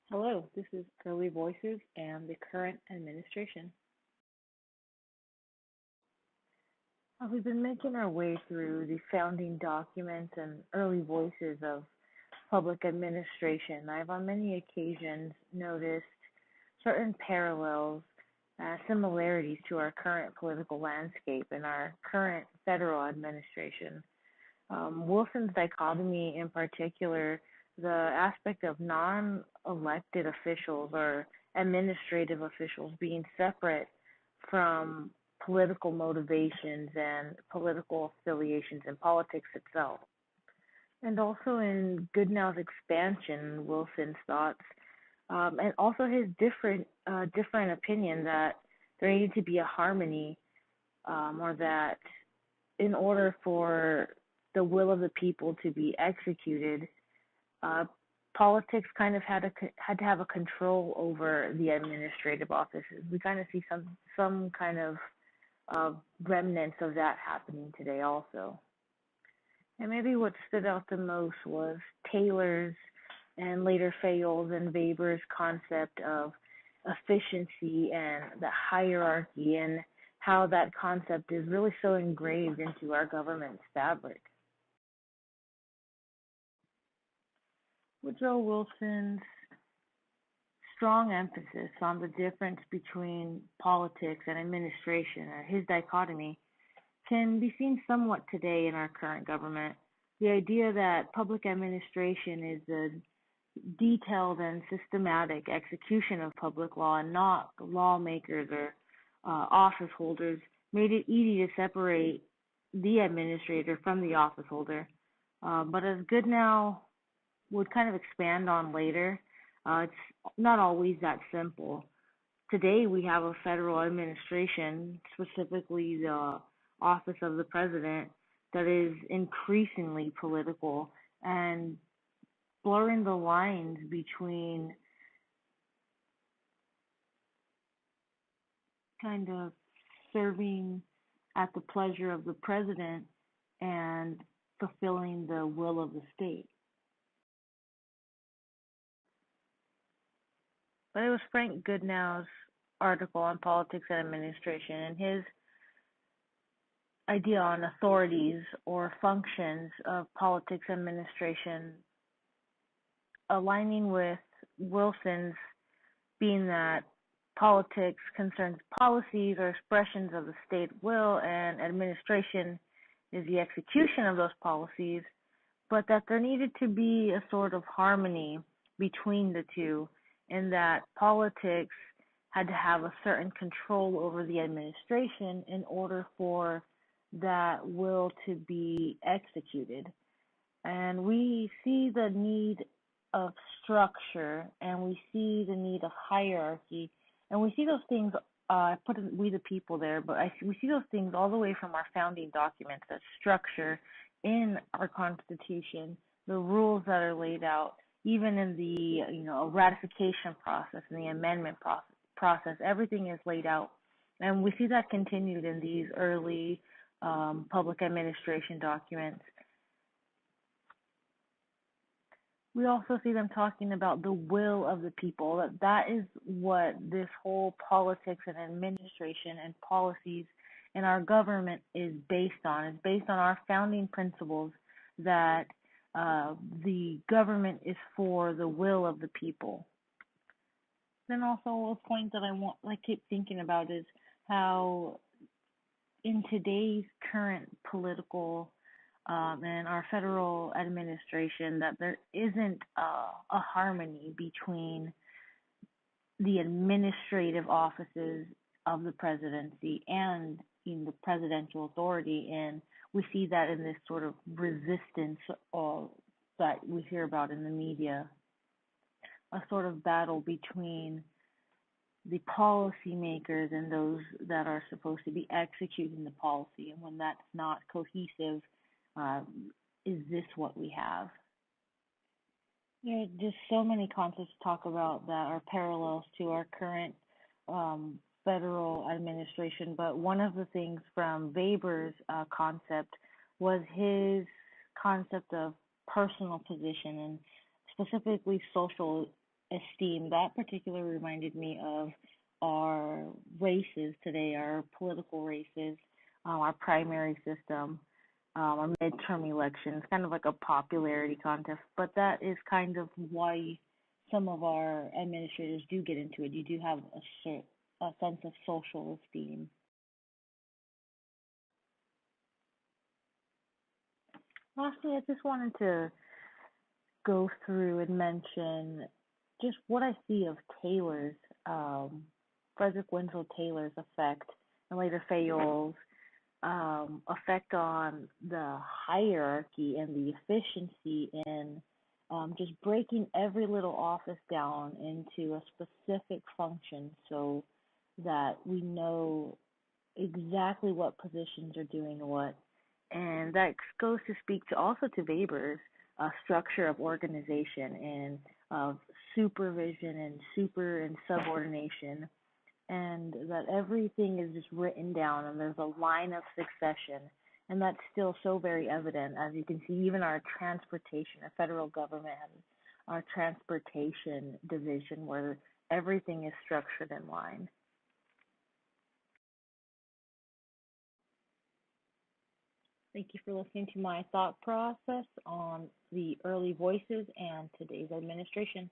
Hello, this is Early Voices and the current administration. We've been making our way through the founding documents and early voices of public administration. I've on many occasions noticed certain parallels, similarities to our current political landscape and our current federal administration. Wilson's dichotomy, in particular, the aspect of non elected officials or administrative officials being separate from political motivations and political affiliations in politics itself. And also in Goodnow's expansion, Wilson's thoughts, and also his different opinion that there needed to be a harmony, or that in order for the will of the people to be executed, uh, politics kind of had to have a control over the administrative offices. We kind of see some kind of remnants of that happening today also. And maybe what stood out the most was Taylor's and later Fayol's and Weber's concept of efficiency and the hierarchy, and how that concept is really so engraved into our government's fabric. Woodrow Wilson's strong emphasis on the difference between politics and administration, or his dichotomy, can be seen somewhat today in our current government. The idea that public administration is the detailed and systematic execution of public law and not lawmakers or office holders made it easy to separate the administrator from the office holder. But as Goodnow would kind of expand on later, it's not always that simple. Today we have a federal administration, specifically the office of the president, that is increasingly political and blurring the lines between kind of serving at the pleasure of the president and fulfilling the will of the state. But it was Frank Goodnow's article on politics and administration and his idea on authorities or functions of politics and administration aligning with Wilson's, being that politics concerns policies or expressions of the state will, and administration is the execution of those policies, but that there needed to be a sort of harmony between the two, in that politics had to have a certain control over the administration in order for that will to be executed. And we see the need of structure, and we see the need of hierarchy, and we see those things. Put we the people there, but we see those things all the way from our founding documents. That structure in our Constitution, the rules that are laid out, even in the ratification process and the amendment process, everything is laid out, and we see that continued in these early public administration documents. We also see them talking about the will of the people, that is what this whole politics and administration and policies in our government is based on. It's based on our founding principles that the government is for the will of the people. Then also a point that I keep thinking about is how in today's current political and our federal administration, that there isn't a harmony between the administrative offices of the presidency and in the presidential authority, and we see that in this sort of resistance that we hear about in the media, a sort of battle between the policymakers and those that are supposed to be executing the policy, and when that's not cohesive, is this what we have? There are just so many concepts to talk about that are parallels to our current federal administration, but one of the things from Weber's concept was his concept of personal position, and specifically social esteem. That particularly reminded me of our races today, our political races, our primary system, our midterm elections, kind of like a popularity contest. But that is kind of why some of our administrators do get into it. You do have a sense of social esteem. Lastly, I just wanted to go through and mention just what I see of Taylor's, um, Frederick Winslow Taylor's effect, and later Fayol's effect on the hierarchy and the efficiency in just breaking every little office down into a specific function so that we know exactly what positions are doing what. And that goes to speak to also to Weber's structure of organization and of supervision and super and subordination, and that everything is just written down and there's a line of succession. And that's still so very evident, as you can see, even our transportation, our federal government has our transportation division where everything is structured in line. Thank you for listening to my thought process on the early voices and today's administration.